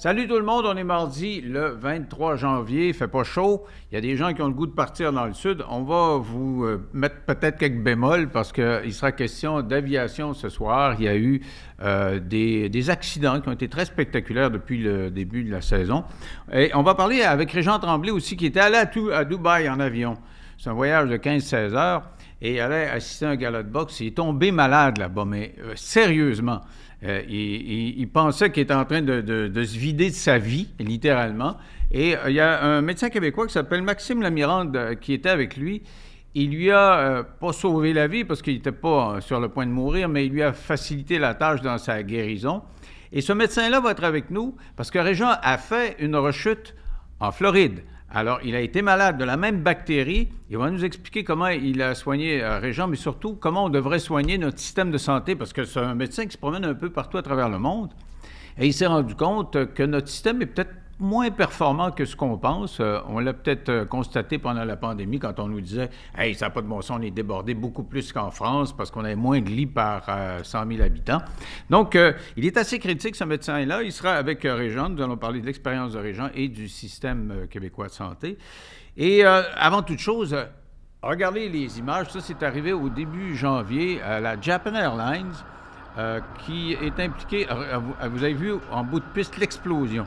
Salut tout le monde, on est mardi le 23 janvier, il fait pas chaud, il y a des gens qui ont le goût de partir dans le sud. On va vous mettre peut-être quelques bémols parce qu'il sera question d'aviation ce soir. Il y a eu des accidents qui ont été très spectaculaires depuis le début de la saison. Et on va parler avec Régent Tremblay aussi qui était allé à Dubaï en avion. C'est un voyage de 15-16 heures et il allait assister à un gala de boxe. Il est tombé malade là-bas, mais sérieusement. Il pensait qu'il était en train de se vider de sa vie, littéralement. Et il y a un médecin québécois qui s'appelle Maxime Lamirande qui était avec lui. Il lui a pas sauvé la vie parce qu'il n'était pas sur le point de mourir, mais il lui a facilité la tâche dans sa guérison. Et ce médecin-là va être avec nous parce que Régent a fait une rechute en Floride. Alors, il a été malade de la même bactérie. Il va nous expliquer comment il a soigné Régent, mais surtout comment on devrait soigner notre système de santé, parce que c'est un médecin qui se promène un peu partout à travers le monde. Et il s'est rendu compte que notre système est peut-être moins performant que ce qu'on pense. On l'a peut-être constaté pendant la pandémie quand on nous disait « Hey, ça n'a pas de bon sens, on est débordé beaucoup plus qu'en France parce qu'on avait moins de lits par 100 000 habitants. » Donc, il est assez critique, ce médecin-là. Il sera avec Régent. Nous allons parler de l'expérience de Régent et du système québécois de santé. Et avant toute chose, regardez les images. Ça, c'est arrivé au début janvier à la Japan Airlines qui est impliquée, vous avez vu en bout de piste l'explosion.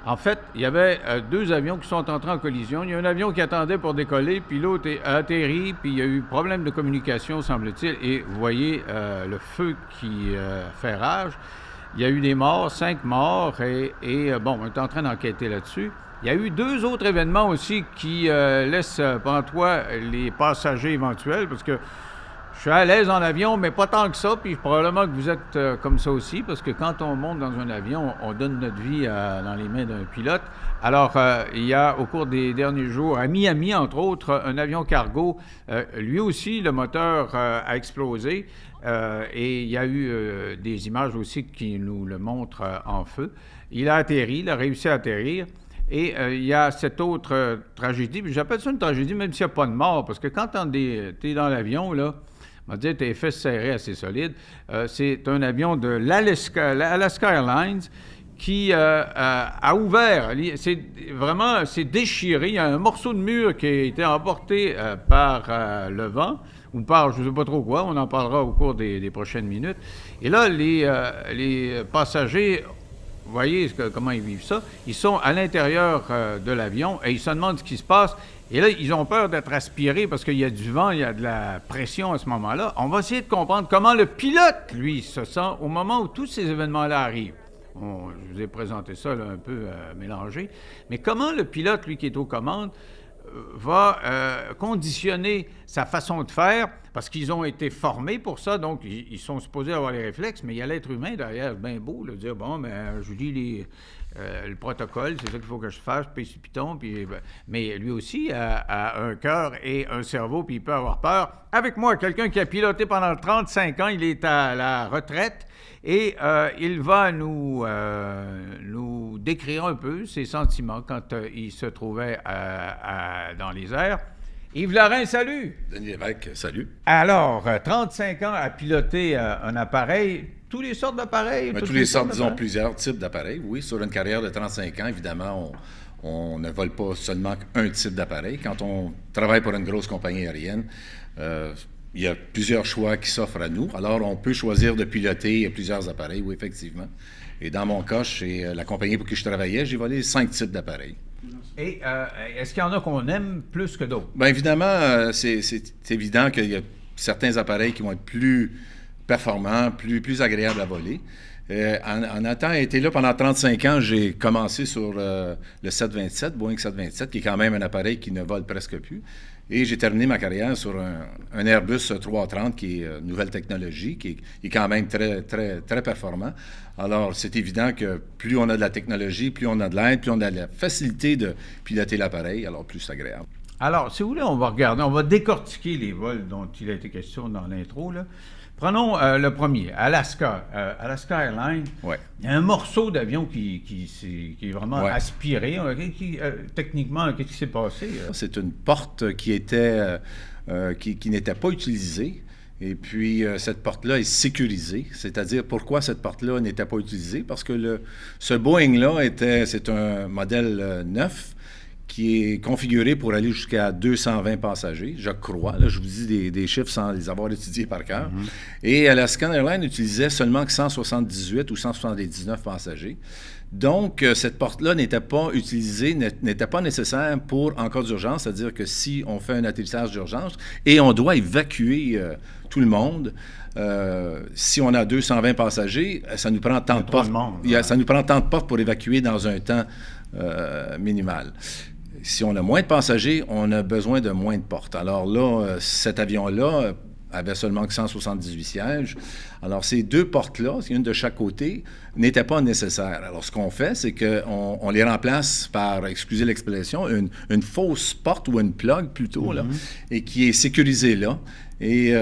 En fait, il y avait deux avions qui sont entrés en collision. Il y a un avion qui attendait pour décoller, puis l'autre a atterri, puis il y a eu problème de communication, semble-t-il, et vous voyez le feu qui fait rage. Il y a eu des morts, 5 morts, et bon, on est en train d'enquêter là-dessus. Il y a eu 2 autres événements aussi qui laissent pantois les passagers éventuels, parce que je suis à l'aise en avion, mais pas tant que ça, puis probablement que vous êtes comme ça aussi, parce que quand on monte dans un avion, on donne notre vie dans les mains d'un pilote. Alors, il y a, au cours des derniers jours, à Miami, entre autres, un avion cargo, lui aussi, le moteur a explosé, et il y a eu des images aussi qui nous le montrent en feu. Il a atterri, il a réussi à atterrir. Et il y a cette autre tragédie, puis j'appelle ça une tragédie, même s'il n'y a pas de mort, parce que quand tu es dans l'avion, là, on va dire, tu as les fesses serrées assez solides. C'est un avion de l'Alaska Airlines qui a ouvert. C'est déchiré. Il y a un morceau de mur qui a été emporté par le vent ou par je ne sais pas trop quoi. On en parlera au cours des prochaines minutes. Et là, les passagers, vous voyez comment ils vivent ça. Ils sont à l'intérieur de l'avion et ils se demandent ce qui se passe. Et là, ils ont peur d'être aspirés parce qu'il y a du vent, il y a de la pression à ce moment-là. On va essayer de comprendre comment le pilote, lui, se sent au moment où tous ces événements-là arrivent. Je vous ai présenté ça là, un peu mélangé. Mais comment le pilote, lui, qui est aux commandes, va conditionner sa façon de faire, parce qu'ils ont été formés pour ça, donc ils sont supposés avoir les réflexes, mais il y a l'être humain derrière, c'est bien beau, de dire, bon, ben, je lis le protocole, c'est ça qu'il faut que je fasse, puis piton, mais lui aussi a un cœur et un cerveau, puis il peut avoir peur. Avec moi, quelqu'un qui a piloté pendant 35 ans, il est à la retraite, et il va nous décrire un peu ses sentiments quand il se trouvait dans les airs. Yves Larin, salut! Denis Lévesque, salut. Alors, 35 ans à piloter un appareil, tous les sortes d'appareils? Tous les sortes, disons, plusieurs types d'appareils. Oui, sur une carrière de 35 ans, évidemment, on ne vole pas seulement un type d'appareil. Quand on travaille pour une grosse compagnie aérienne, il y a plusieurs choix qui s'offrent à nous. Alors, on peut choisir de piloter plusieurs appareils, oui, effectivement. Et dans mon cas, chez la compagnie pour qui je travaillais, j'ai volé 5 types d'appareils. Et est-ce qu'il y en a qu'on aime plus que d'autres? Bien, évidemment, c'est évident qu'il y a certains appareils qui vont être plus performants, plus agréables à voler. En ayant été là pendant 35 ans, j'ai commencé sur le 727, Boeing 727, qui est quand même un appareil qui ne vole presque plus. Et j'ai terminé ma carrière sur un Airbus 330 qui est nouvelle technologie, qui est quand même très, très, très performant. Alors, c'est évident que plus on a de la technologie, plus on a de l'aide, plus on a de la facilité de piloter l'appareil, alors plus c'est agréable. Alors, si vous voulez, on va décortiquer les vols dont il a été question dans l'intro, là. Prenons le premier, Alaska Airlines. Ouais. Il y a un morceau d'avion qui est vraiment aspiré. Techniquement, qu'est-ce qui s'est passé? C'est une porte qui n'était pas utilisée Et puis, cette porte-là est sécurisée. C'est-à-dire, pourquoi cette porte-là n'était pas utilisée? Parce que ce Boeing-là, c'est un modèle neuf qui est configuré pour aller jusqu'à 220 passagers, je crois. Là, je vous dis des chiffres sans les avoir étudiés par cœur. Et Alaskan Airlines utilisait seulement que 178 ou 179 passagers. Donc, cette porte-là n'était pas utilisée, n'était pas nécessaire pour en cas d'urgence, c'est-à-dire que si on fait un atterrissage d'urgence et on doit évacuer tout le monde, si on a 220 passagers, ça nous prend tant de portes. Ça nous prend tant de portes pour évacuer dans un temps minimal. Si on a moins de passagers, on a besoin de moins de portes. Alors là, cet avion-là avait seulement que 178 sièges. Alors, ces deux portes-là, une de chaque côté, n'étaient pas nécessaires. Alors, ce qu'on fait, c'est qu'on les remplace par, excusez l'expression, une fausse porte ou une plug plutôt, là, et qui est sécurisée là. Et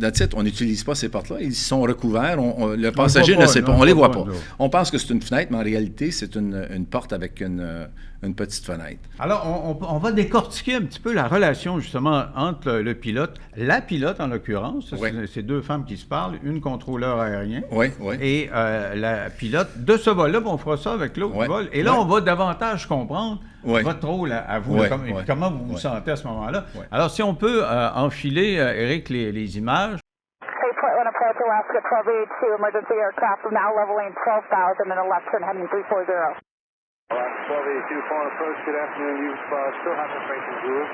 that's it, on n'utilise pas ces portes-là. Ils sont recouverts. Le passager ne sait pas. On ne les voit pas. On pense que c'est une fenêtre, mais en réalité, c'est une porte avec une petite fenêtre. Alors, on va décortiquer un petit peu la relation, justement, entre le pilote, la pilote en l'occurrence, c'est deux femmes qui se parlent, une contrôleur aérien et la pilote de ce vol-là. On fera ça avec l'autre vol. Et là, on va davantage comprendre votre rôle à vous, comment vous vous sentez à ce moment-là. Alors, si on peut enfiler, Éric, les images. Approach Alaska 1282, emergency aircraft now leveling 12,000 and a left turn heading 340. Alaska 1282, foreign approach, good afternoon. You still have information, Zulu?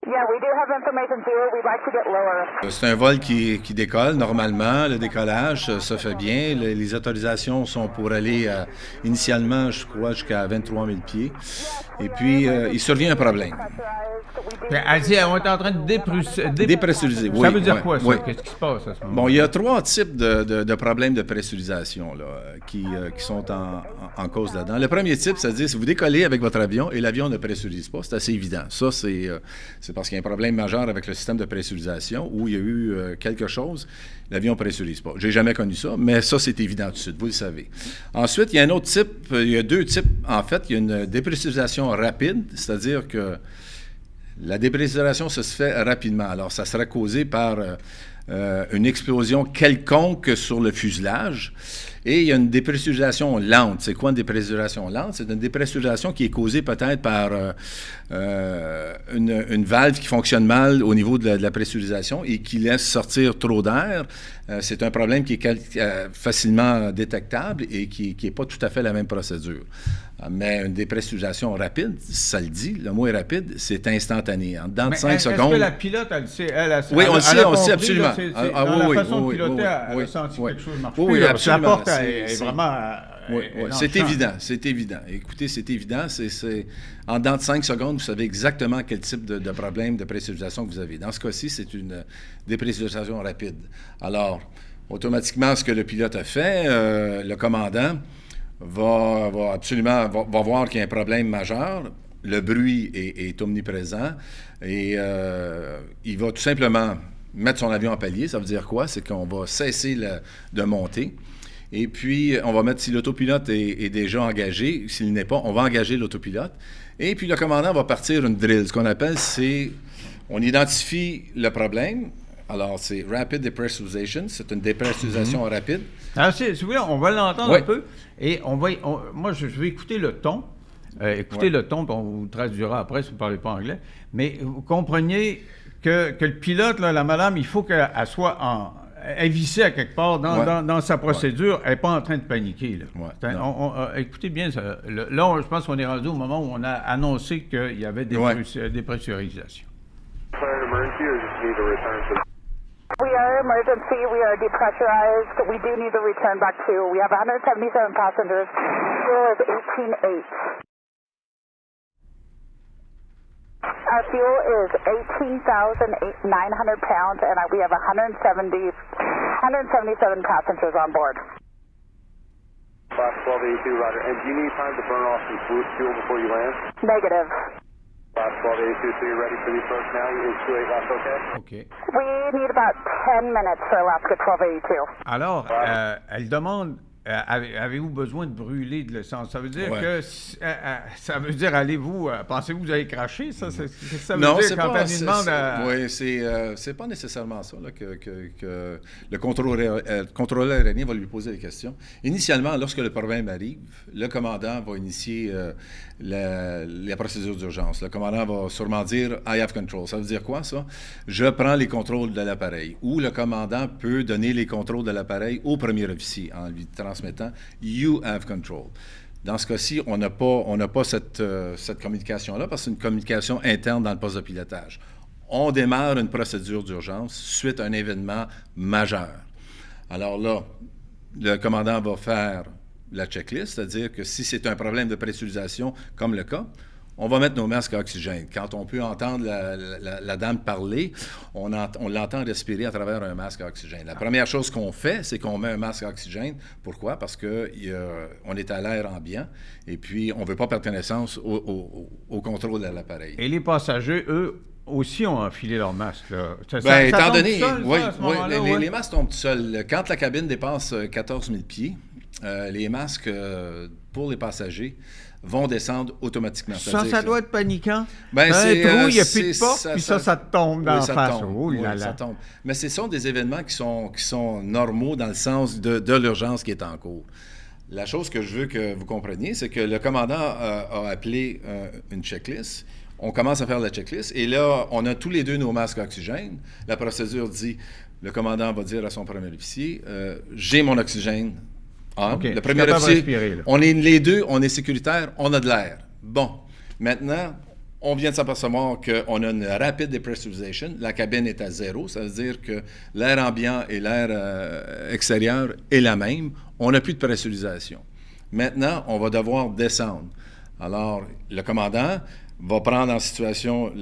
Yeah, we do have information, Zulu. We'd like to get lower. C'est un vol qui décolle normalement. Le décollage se fait bien. Les autorisations sont pour aller initialement, je crois, jusqu'à 23 000 pieds. Et puis, il survient un problème. Elle dit, on est en train de dépressuriser. Ça veut dire quoi, ça? Qu'est-ce qui se passe à ce moment-là? Bon, il y a trois types de problèmes de pressurisation là, qui sont en cause là-dedans. Le premier type, c'est-à-dire si vous décollez avec votre avion et l'avion ne pressurise pas, c'est assez évident. Ça, c'est parce qu'il y a un problème majeur avec le système de pressurisation où il y a eu quelque chose, l'avion ne pressurise pas. J'ai jamais connu ça, mais ça, c'est évident tout de suite, vous le savez. Ensuite, il y a un autre type, il y a deux types. En fait, il y a une dépressurisation rapide, c'est-à-dire que la dépressurisation, ça se fait rapidement. Alors, ça sera causé par une explosion quelconque sur le fuselage. Et il y a une dépressurisation lente. C'est quoi une dépressurisation lente? C'est une dépressurisation qui est causée peut-être par une valve qui fonctionne mal au niveau de la pressurisation et qui laisse sortir trop d'air. C'est un problème qui est facilement détectable et qui n'est pas tout à fait la même procédure. Mais une dépressurisation rapide, ça le dit, le mot est rapide, c'est instantané. En dedans de 5 secondes... Est-ce que la pilote, elle le sait? Oui, on le sait absolument. Dans la façon de piloter, elle a senti quelque chose marche plus. Oui, absolument. La porte est vraiment... c'est évident, c'est évident. Écoutez, c'est évident. En dedans de 5 secondes, vous savez exactement quel type de problème de pressurisation que vous avez. Dans ce cas-ci, c'est une dépressurisation rapide. Alors, automatiquement, ce que le pilote a fait, le commandant va voir qu'il y a un problème majeur. Le bruit est omniprésent et il va tout simplement mettre son avion en palier. Ça veut dire quoi? C'est qu'on va cesser de monter. Et puis, on va mettre, si l'autopilote est déjà engagé, s'il n'est pas, on va engager l'autopilote. Et puis, le commandant va partir une drill. Ce qu'on appelle, on identifie le problème. Alors, c'est Rapid Depressurization. C'est une dépressurisation rapide. Alors, si vous voulez, on va l'entendre un peu. Et moi, je vais écouter le ton. Écoutez le ton, puis on vous traduira après si vous ne parlez pas anglais. Mais vous compreniez que le pilote, là, la madame, il faut qu'elle soit vissée à quelque part dans sa procédure. Elle n'est pas en train de paniquer. Là. Écoutez bien, là, je pense qu'on est rendu au moment où on a annoncé qu'il y avait dépressurisation. We are emergency. We are depressurized. We do need to return back to. We have 177 passengers. Fuel is 18.8. Our fuel is 18,900 pounds, and we have 177 passengers on board. Class 1282, Roger. And do you need time to burn off some fuel before you land? Negative. Class 1282, so you're ready for the approach now? Is 28 left okay? OK. We need about 10 minutes for Alaska 1282. Alors, elle demande avez-vous besoin de brûler de l'essence? Ça veut dire Ouais. que... ça veut dire, allez-vous... pensez-vous que vous allez cracher, ça? Ça veut Non, dire c'est quand pas, on demande à... oui, c'est pas nécessairement ça là, que le contrôleur aérien va lui poser des questions. Initialement, lorsque le problème arrive, le commandant va initier la procédure d'urgence. Le commandant va sûrement dire « I have control ». Ça veut dire quoi, ça? Je prends les contrôles de l'appareil. Ou le commandant peut donner les contrôles de l'appareil au premier officier en lui transmettant « You have control ». Dans ce cas-ci, on n'a pas cette communication-là parce que c'est une communication interne dans le poste de pilotage. On démarre une procédure d'urgence suite à un événement majeur. Alors là, le commandant va faire la checklist, c'est-à-dire que si c'est un problème de pressurisation, comme le cas, on va mettre nos masques à oxygène. Quand on peut entendre la dame parler, on l'entend respirer à travers un masque à oxygène. La première chose qu'on fait, c'est qu'on met un masque à oxygène. Pourquoi? Parce qu'on est à l'air ambiant et puis on ne veut pas perdre connaissance au contrôle de l'appareil. Et les passagers, eux, aussi ont enfilé leur masque. Là. Étant donné, oui, les masques tombent tout seuls. Quand la cabine dépasse 14 000 pieds, les masques pour les passagers vont descendre automatiquement. Ça doit être paniquant. Ben, un trou, il n'y a c'est- plus de porte, puis ça te tombe dans la face. Oh là là. ça tombe. Mais ce sont des événements qui sont normaux dans le sens de l'urgence qui est en cours. La chose que je veux que vous compreniez, c'est que le commandant a appelé une checklist. On commence à faire la checklist et là, on a tous les deux nos masques à oxygène. La procédure dit, le commandant va dire à son premier officier, j'ai mon oxygène. OK, Le je premier suis capable de officier, respirer, là. on est les deux, on est sécuritaire, on a de l'air. Bon, maintenant, on vient de s'apercevoir qu'on a une rapid depressurization. La cabine est à 0, ça veut dire que l'air ambiant et l'air extérieur est la même. On n'a plus de pressurisation. Maintenant, on va devoir descendre. Alors, le commandant va prendre en situation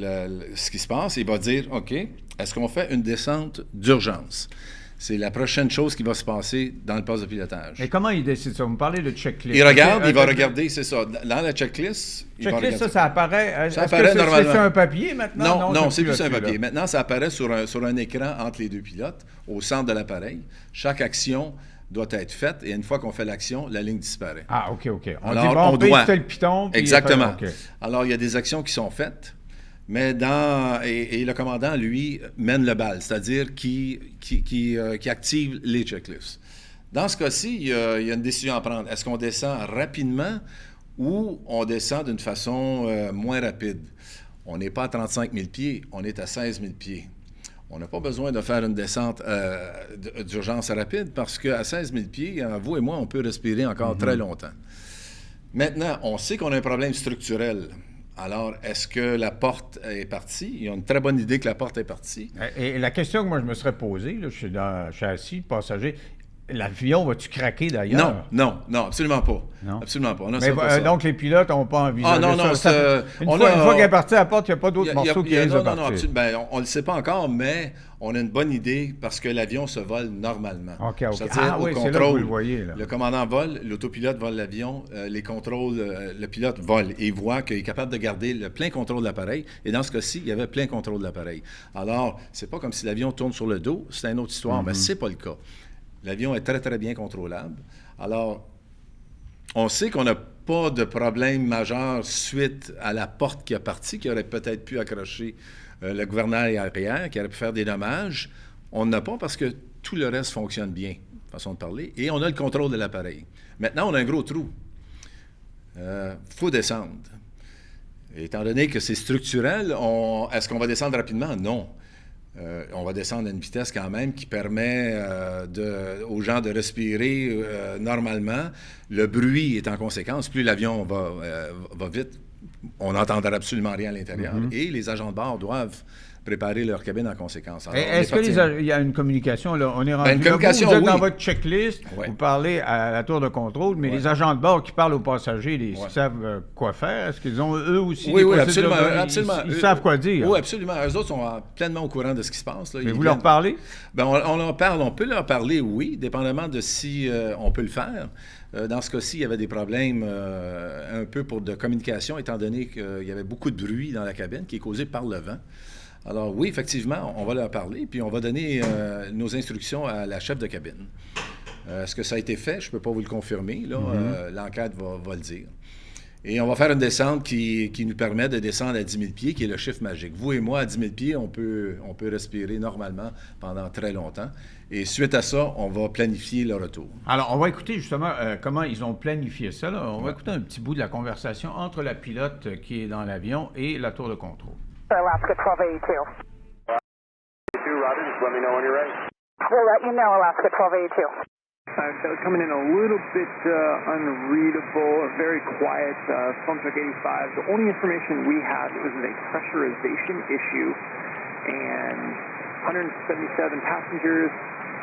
ce qui se passe et va dire, OK, est-ce qu'on fait une descente d'urgence? C'est la prochaine chose qui va se passer dans le poste de pilotage. Et comment il décide ça? Vous me parlez de checklist. Il regarde, OK, il va regarder, c'est ça. Dans la checklist, il va Checklist, regarder. ça apparaît. Ça Est-ce apparaît que normalement. c'est sur un papier maintenant? Non, c'est plus là-dessus, un papier. là. Maintenant, ça apparaît sur un écran entre les deux pilotes, au centre de l'appareil. Chaque action doit être faite et une fois qu'on fait l'action, la ligne disparaît. Ah, OK. On Alors, dit, bon, on doit. c'était le piton. Puis Exactement. OK. Alors, il y a des actions qui sont faites, mais et le commandant, lui, mène le bal, c'est-à-dire qui active les checklists. Dans ce cas-ci, il y a une décision à prendre. Est-ce qu'on descend rapidement ou on descend d'une façon moins rapide? On n'est pas à 35 000 pieds, on est à 16 000 pieds. On n'a pas besoin de faire une descente d'urgence rapide parce qu'à 16 000 pieds, vous et moi, on peut respirer encore très longtemps. Maintenant, on sait qu'on a un problème structurel. Alors, est-ce que la porte est partie? Il y a une très bonne idée que la porte est partie. Et la question que moi je me serais posée, là, je suis assis, passager, l'avion va-tu craquer d'ailleurs? Non, absolument pas. Non. Absolument pas. Non, Mais c'est pas ça. donc les pilotes n'ont pas envisagé non, ça. Une fois qu'elle est partie à la porte, il n'y a pas d'autres morceaux qui risquent de partir. Non, on ne le sait pas encore, mais on a une bonne idée parce que l'avion se vole normalement. OK. C'est-à-dire Oui, c'est là que vous le voyez. Là. Le commandant vole, l'autopilote vole l'avion, les contrôles, le pilote vole et il voit qu'il est capable de garder le plein contrôle de l'appareil. Et dans ce cas-ci, il y avait plein contrôle de l'appareil. Alors, c'est pas comme si l'avion tourne sur le dos, c'est une autre histoire, mais c'est pas le cas. L'avion est très, très bien contrôlable. Alors, on sait qu'on n'a pas de problème majeur suite à la porte qui a parti, qui aurait peut-être pu accrocher le gouvernail arrière, qui aurait pu faire des dommages. On n'a pas parce que tout le reste fonctionne bien, façon de parler, et on a le contrôle de l'appareil. Maintenant, on a un gros trou. Faut descendre. Étant donné que c'est structurel, est-ce qu'on va descendre rapidement? Non. On va descendre à une vitesse quand même qui permet aux gens de respirer normalement. Le bruit est en conséquence. Plus l'avion va vite, on n'entendra absolument rien à l'intérieur. Et les agents de bord doivent préparer leur cabine en conséquence. Alors, est-ce qu'il y a une communication? Là, on est rendu une communication, vous êtes oui. dans votre checklist, Ouais. vous parlez à la tour de contrôle, mais les agents de bord qui parlent aux passagers, ils savent quoi faire? Est-ce qu'ils ont eux aussi des procédures? absolument. Ils savent quoi dire? Oui, absolument. Eux autres sont pleinement au courant de ce qui se passe. Là. Mais vous leur parlez? Ben, on leur parle. On peut leur parler, oui, dépendamment de si on peut le faire. Dans ce cas-ci, il y avait des problèmes un peu de communication, étant donné qu'il y avait beaucoup de bruit dans la cabine qui est causé par le vent. Alors oui, effectivement, on va leur parler, puis on va donner nos instructions à la chef de cabine. Est-ce que ça a été fait? Je ne peux pas vous le confirmer. Là. L'enquête va le dire. Et on va faire une descente qui nous permet de descendre à 10 000 pieds, qui est le chiffre magique. Vous et moi, à 10 000 pieds, on peut respirer normalement pendant très longtemps. Et suite à ça, on va planifier le retour. Alors, on va écouter justement comment ils ont planifié ça. Là. On va écouter un petit bout de la conversation entre la pilote qui est dans l'avion et la tour de contrôle. Alaska 1282. 2, Roger. Just let me know when you're ready. We'll let you know, Alaska 1282. That was coming in a little bit unreadable, very quiet, phone took 85. The only information we have is a pressurization issue and 177 passengers,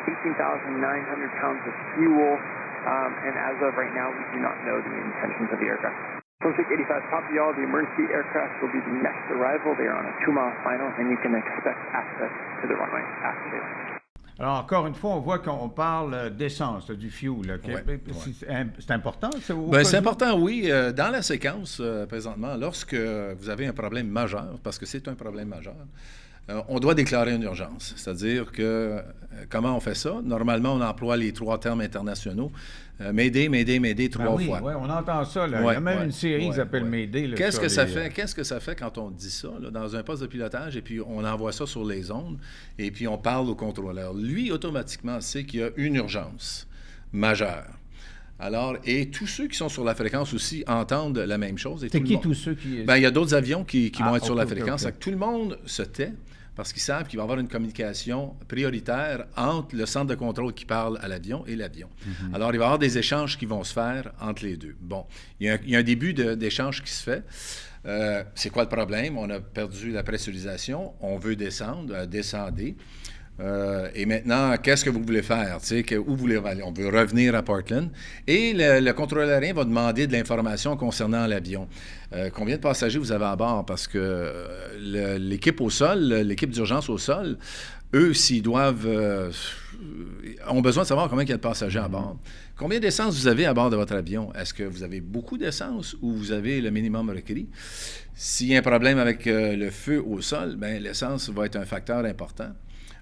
18,900 pounds of fuel, and as of right now, we do not know the intentions of the aircraft. Phone took 85, copy all. The emergency aircraft will be the next arrival. They are on a 2-mile final, and you can expect access to the runway after they land. Alors, encore une fois, on voit qu'on parle d'essence, là, du fuel. Là, c'est important, ça? C'est important, oui. Dans la séquence, présentement, lorsque vous avez un problème majeur, parce que c'est un problème majeur, on doit déclarer une urgence. C'est-à-dire que, comment on fait ça? Normalement, on emploie les 3 termes internationaux. Mayday, Mayday, Mayday, 3 fois. Oui, on entend ça. Là. Il y a même une série qui s'appelle Mayday. Là, Qu'est-ce que ça fait quand on dit ça, là, dans un poste de pilotage, et puis on envoie ça sur les ondes, et puis on parle au contrôleur? Lui, automatiquement, sait qu'il y a une urgence majeure. Alors, et tous ceux qui sont sur la fréquence aussi entendent la même chose. C'est qui tous ceux qui... Il y a d'autres avions qui vont être sur la fréquence. Okay. Tout le monde se tait parce qu'ils savent qu'il va y avoir une communication prioritaire entre le centre de contrôle qui parle à l'avion et l'avion. Mm-hmm. Alors, il va y avoir des échanges qui vont se faire entre les deux. Bon, il y a un début d'échange qui se fait. C'est quoi le problème? On a perdu la pressurisation. On veut descendre, descendez. Et maintenant, qu'est-ce que vous voulez faire? Où vous voulez aller? On veut revenir à Portland. Et le contrôleur aérien va demander de l'information concernant l'avion. Combien de passagers vous avez à bord? Parce que l'équipe au sol, l'équipe d'urgence au sol, eux, s'ils doivent... ont besoin de savoir combien il y a de passagers à bord. Combien d'essence vous avez à bord de votre avion? Est-ce que vous avez beaucoup d'essence ou vous avez le minimum requis? S'il y a un problème avec le feu au sol, bien, l'essence va être un facteur important.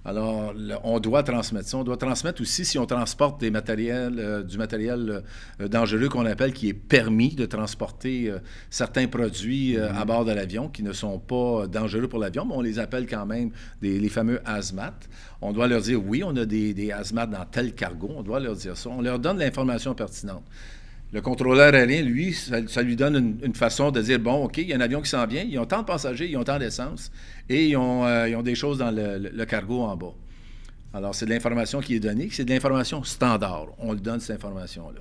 Alors, on doit transmettre ça. On doit transmettre aussi si on transporte du matériel dangereux qu'on appelle, qui est permis de transporter certains produits à bord de l'avion qui ne sont pas dangereux pour l'avion, mais on les appelle quand même les fameux hazmat. On doit leur dire, oui, on a des hazmat dans tel cargo. On doit leur dire ça. On leur donne l'information pertinente. Le contrôleur aérien, lui, ça lui donne une façon de dire, bon, OK, il y a un avion qui s'en vient, ils ont tant de passagers, ils ont tant d'essence, et ils ont des choses dans le cargo en bas. Alors, c'est de l'information qui est donnée, c'est de l'information standard. On le donne, cette information-là.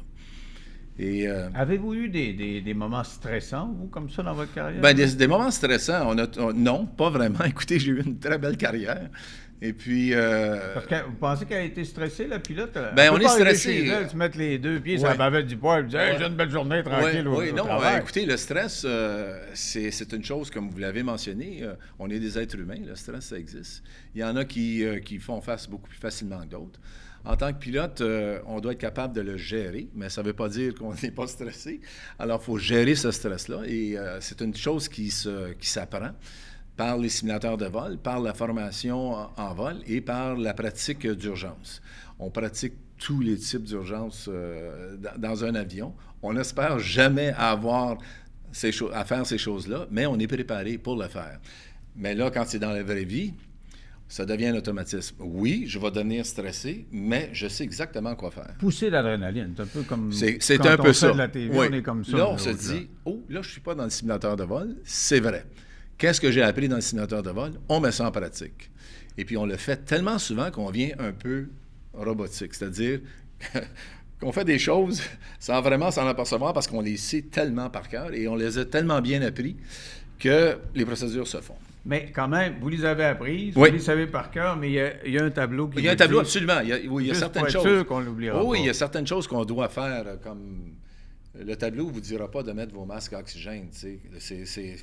Et, avez-vous eu des moments stressants, vous, comme ça, dans votre carrière? Bien, des moments stressants, non, pas vraiment. Écoutez, j'ai eu une très belle carrière. Et puis... Parce que vous pensez qu'elle a été stressée, la pilote? Bien, on est stressé. Chez elle, se mettre les 2 pieds sur la bavette du poil et dire hey, j'ai une belle journée tranquille au travail. Écoutez, le stress, c'est une chose, comme vous l'avez mentionné, on est des êtres humains, le stress, ça existe. Il y en a qui font face beaucoup plus facilement que d'autres. En tant que pilote, on doit être capable de le gérer, mais ça ne veut pas dire qu'on n'est pas stressé. Alors, il faut gérer ce stress-là, et c'est une chose qui s'apprend par les simulateurs de vol, par la formation en vol et par la pratique d'urgence. On pratique tous les types d'urgence dans un avion. On n'espère jamais avoir à faire ces choses-là, mais on est préparé pour le faire. Mais là, quand c'est dans la vraie vie, ça devient un automatisme. Oui, je vais devenir stressé, mais je sais exactement quoi faire. Pousser l'adrénaline, c'est un peu comme c'est quand un peu on ça. fait de la TV, oui. On est comme ça. Là, on se dit, oh, là, je ne suis pas dans le simulateur de vol, c'est vrai. Qu'est-ce que j'ai appris dans le simulateur de vol? On met ça en pratique. Et puis, on le fait tellement souvent qu'on vient un peu robotique, c'est-à-dire qu'on fait des choses sans vraiment s'en apercevoir parce qu'on les sait tellement par cœur et on les a tellement bien appris que les procédures se font. Mais quand même, vous les avez apprises, oui. Vous les savez par cœur, mais il y a un tableau qui... Il y a un tableau, absolument. Il y a certaines choses... sûr qu'on l'oubliera oui, pas. il y a certaines choses qu'on doit faire, comme... Le tableau ne vous dira pas de mettre vos masques à oxygène, tu sais.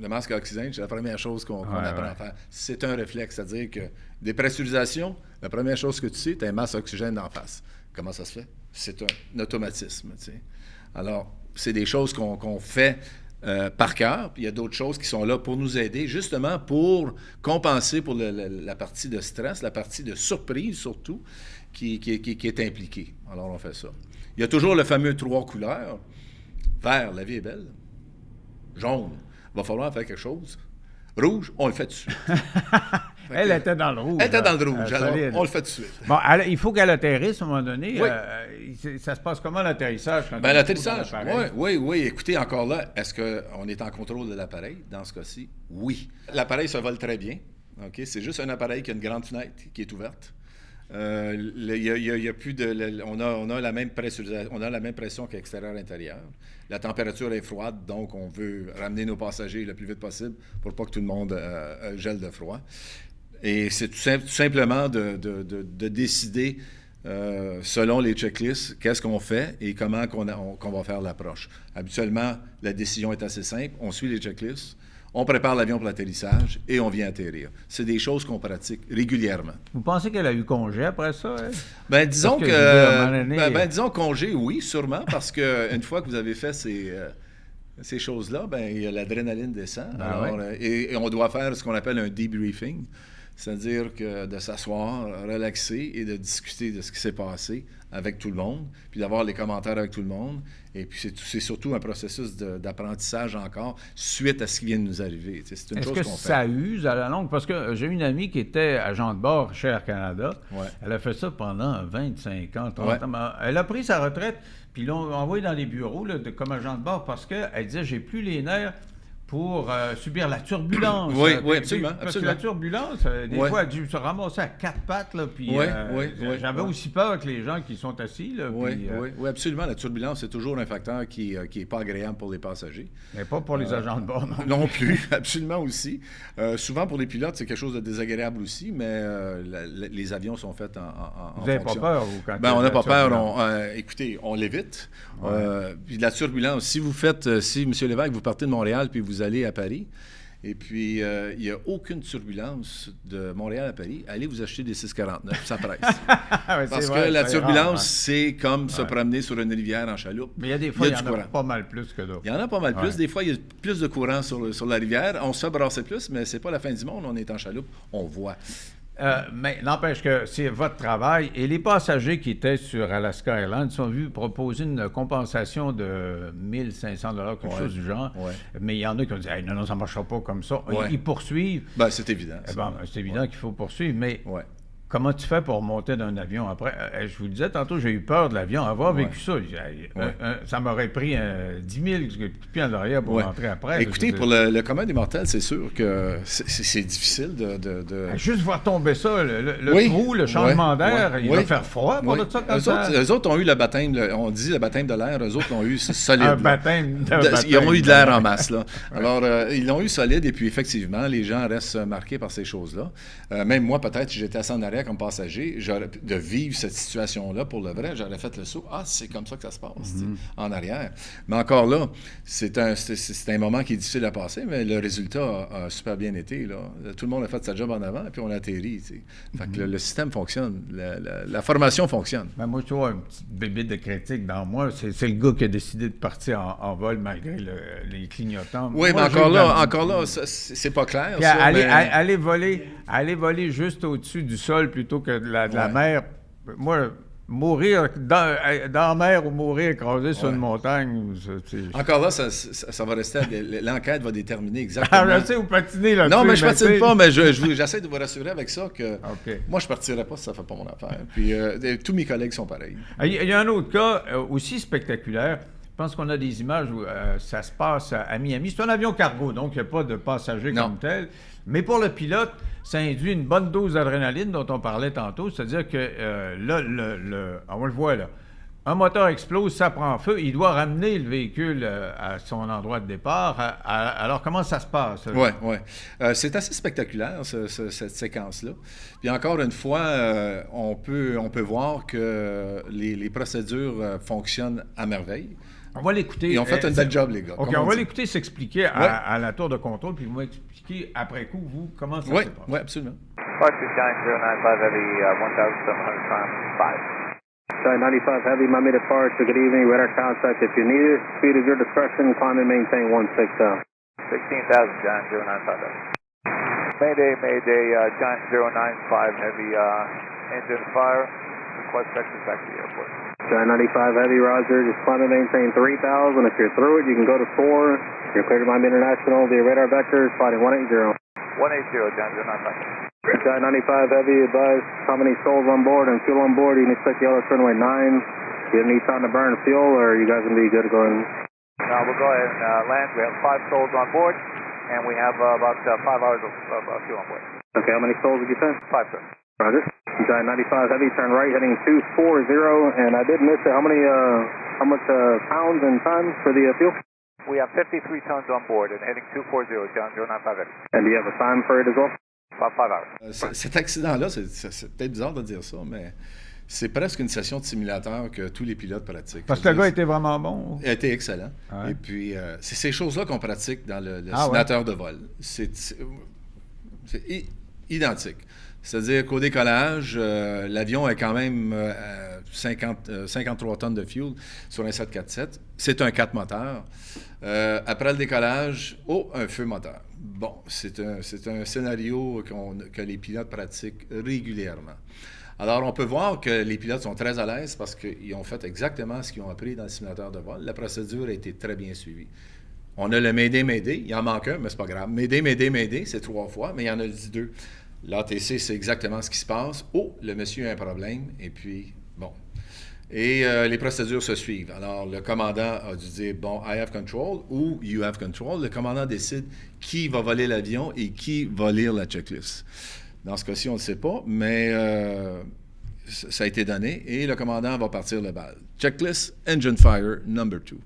Le masque à oxygène, c'est la première chose qu'on apprend à faire. C'est un réflexe, c'est-à-dire que des pressurisations, la première chose que tu sais, tu as un masque à oxygène en face. Comment ça se fait? C'est un automatisme, tu sais. Alors, c'est des choses qu'on fait par cœur. Puis il y a d'autres choses qui sont là pour nous aider, justement pour compenser pour la partie de stress, la partie de surprise surtout, qui est impliquée. Alors, on fait ça. Il y a toujours le fameux 3 couleurs. Vert, la vie est belle. Jaune, il va falloir faire quelque chose. Rouge, on le fait tout de suite. Elle était dans le rouge. Elle était dans le rouge, alors on le fait tout de suite. Bon, il faut qu'elle atterrisse à un moment donné. Oui. Ça se passe comment l'atterrissage? L'atterrissage, oui. Écoutez, encore là, est-ce qu'on est en contrôle de l'appareil dans ce cas-ci? Oui. L'appareil se vole très bien. Okay? C'est juste un appareil qui a une grande fenêtre qui est ouverte. Y a plus de, on a la même pressurisation, on a la même pression qu'extérieur-intérieur. La température est froide, donc on veut ramener nos passagers le plus vite possible pour pas que tout le monde gèle de froid. Et c'est tout simplement de décider, selon les checklists, qu'est-ce qu'on fait et comment qu'on va faire l'approche. Habituellement, la décision est assez simple. On suit les checklists. On prépare l'avion pour l'atterrissage et on vient atterrir. C'est des choses qu'on pratique régulièrement. Vous pensez qu'elle a eu congé après ça? Bien, disons disons congé, oui, sûrement, parce qu'une fois que vous avez fait ces choses-là, l'adrénaline descend. Et on doit faire ce qu'on appelle un debriefing, c'est-à-dire que de s'asseoir, relaxer et de discuter de ce qui s'est passé avec tout le monde, puis d'avoir les commentaires avec tout le monde. Et puis, c'est surtout un processus d'apprentissage encore suite à ce qui vient de nous arriver. C'est une chose qu'on fait. Est-ce que ça use à la longue? Parce que j'ai une amie qui était agent de bord chez Air Canada. Ouais. Elle a fait ça pendant 25 ans, 30 ans. Elle a pris sa retraite, puis l'ont envoyée dans les bureaux comme agent de bord parce qu'elle disait « j'ai plus les nerfs ». Pour subir la turbulence. Oui, absolument. Parce que la turbulence, des fois, elle a dû se ramasser à 4 pattes. Là, puis, j'avais aussi peur que les gens qui sont assis. Là, oui, absolument. La turbulence, c'est toujours un facteur qui n'est pas agréable pour les passagers. Mais pas pour les agents de bord, non. Non plus, absolument aussi. Souvent, pour les pilotes, c'est quelque chose de désagréable aussi, mais les avions sont faits en Vous n'avez pas peur, vous, quand on n'a pas peur. Écoutez, on l'évite. Puis la turbulence, si M. Lévesque, vous partez de Montréal, puis vous allez à Paris, et puis il n'y a aucune turbulence de Montréal à Paris, allez vous acheter des 649, ça presse. Parce que la turbulence, c'est comme se promener sur une rivière en chaloupe. Mais il y a des fois, il y en a pas mal plus que d'autres. Il y en a pas mal plus. Des fois, il y a plus de courant sur la rivière. On se fait brasser plus, mais c'est pas la fin du monde. On est en chaloupe, on voit. Mais n'empêche que c'est votre travail. Et les passagers qui étaient sur Alaska Airlines sont vus proposer une compensation de 1 500 $, quelque chose du genre. Mais il y en a qui ont dit hey, non, ça ne marchera pas comme ça. Ils poursuivent. C'est évident. C'est évident qu'il faut poursuivre. Mais comment tu fais pour monter d'un avion après? Je vous le disais tantôt, j'ai eu peur de l'avion. Avoir vécu ça, ça m'aurait pris 10 000 pieds en arrière pour rentrer après. Écoutez, pour le commun des mortels, c'est sûr que c'est difficile de... Juste voir tomber ça, le trou, le changement d'air, il va faire froid pour ça comme ça. Eux autres ont eu le baptême, on dit le baptême de l'air, eux autres l'ont eu solide. Un baptême ils ont eu de l'air en masse, là. Alors, ils l'ont eu solide, et puis effectivement, les gens restent marqués par ces choses-là. Même moi, peut-être, si j'étais assis en arrière comme passager, de vivre cette situation-là pour le vrai, j'aurais fait le saut. C'est comme ça que ça se passe, en arrière. Mais encore là, c'est un moment qui est difficile à passer, mais le résultat a super bien été. Là. Tout le monde a fait sa job en avant, et puis on a atterri. Fait que le système fonctionne, la formation fonctionne. Ben moi, tu vois, une petite bébé de critique dans moi, c'est le gars qui a décidé de partir en vol malgré les clignotants. Oui, mais encore là, c'est pas clair. Ça, aller voler juste au-dessus du sol plutôt que de la mer. Moi, mourir dans la mer ou mourir écrasé sur une montagne. Encore là, ça va rester. L'enquête va déterminer exactement. Je sais, vous patinez là-dessus. Non, mais je patine pas, mais j'essaie de vous rassurer avec ça que moi, je partirais pas si ça fait pas mon affaire. Puis tous mes collègues sont pareils. Il y a un autre cas aussi spectaculaire. Je pense qu'on a des images où ça se passe à Miami. C'est un avion cargo, donc il n'y a pas de passagers comme tel. Mais pour le pilote, ça induit une bonne dose d'adrénaline dont on parlait tantôt. C'est-à-dire que on le voit là. Un moteur explose, ça prend feu. Il doit ramener le véhicule à son endroit de départ. Alors, comment ça se passe? Oui. C'est assez spectaculaire, cette séquence-là. Puis encore une fois, on peut voir que les procédures fonctionnent à merveille. On va l'écouter. Ils ont fait un bel job, les gars. OK, on va l'écouter s'expliquer à la tour de contrôle, puis vous m'expliquez après coup, vous, comment ça se passe. Oui, absolument. Flight 2995 Heavy, 1700 climb 5. Sky 95 Heavy, my mid departure. Good evening, radar contact if you need it. Speed is your discretion. Climb and maintain 16,000. 16,000, Giant 095. Mayday, Giant 095 Heavy, engine fire. Request vectors back to the airport. Sky 95 Heavy, roger. Just climb and maintain 3,000. If you're through it, you can go to 4. You're cleared to Miami International via radar vectors, flighting 180. 180, Giant 095. Sky 95 Heavy, advise how many souls on board and fuel on board. You can expect the yellow runway 9. Do you need time to burn fuel, or are you guys going to be good going? No, we'll go ahead and land. We have 5 souls on board, and we have about 5 hours of fuel on board. Okay, how many souls did you say? 5, sir. Roger. Sky 95 Heavy, turn right, heading 240, and I did miss it. How much pounds and time for the fuel? We have 53 tons on board and heading 240, John 095 Heavy. And do you have a time for it as well? About 5 hours. Cet accident-là, c'est peut-être bizarre de dire ça, mais c'est presque une session de simulateur que tous les pilotes pratiquent. Parce que le gars était vraiment bon. Il a été excellent. Ouais. Et puis, c'est ces choses-là qu'on pratique dans le simulateur de vol. C'est identique. C'est-à-dire qu'au décollage, l'avion a quand même 53 tonnes de fuel sur un 747. C'est un 4 moteurs. Après le décollage, un feu moteur. Bon, c'est un scénario que les pilotes pratiquent régulièrement. Alors, on peut voir que les pilotes sont très à l'aise parce qu'ils ont fait exactement ce qu'ils ont appris dans le simulateur de vol. La procédure a été très bien suivie. On a le Mayday, il en manque un, mais c'est pas grave. Mayday, c'est 3 fois, mais il y en a 2. L'ATC, c'est exactement ce qui se passe. Le monsieur a un problème, et puis, bon. Et les procédures se suivent. Alors, le commandant a dû dire, bon, I have control ou you have control. Le commandant décide qui va voler l'avion et qui va lire la checklist. Dans ce cas-ci, on ne le sait pas, mais ça a été donné et le commandant va partir le bal. Checklist, engine fire, number 2.